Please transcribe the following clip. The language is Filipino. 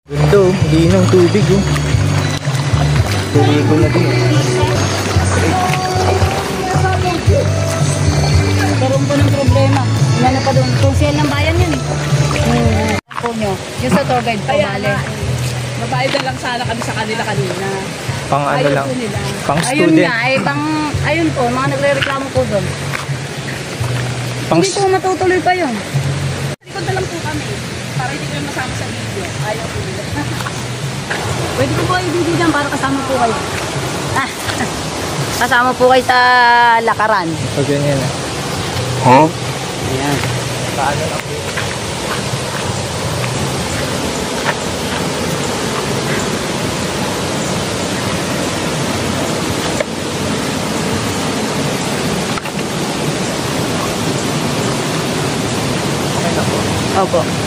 Ganda oh, hindi ng tubig oh. Tuloy ko na din. Karoon po ng problema. Ano pa doon? Kung sale ng bayan yun. Po nyo. Yung sa tour guide po, bale. Mabayad na lang sana kami sa kanila kanina. Pang ano Ayaw lang, po nila. pang Ayun student. nga, ayun po, mga nagre-reklamo po doon. Pang Hindi po matutuloy pa yun. Likod na lang po kami. Para hindi kayo masama sa video. Ayaw po nila. Pwede ko po i-video dyan para kasama po kayo. Kasama po kayo sa lakaran. O ganyan ah. Huh? Ayan. Paano na po? Opo.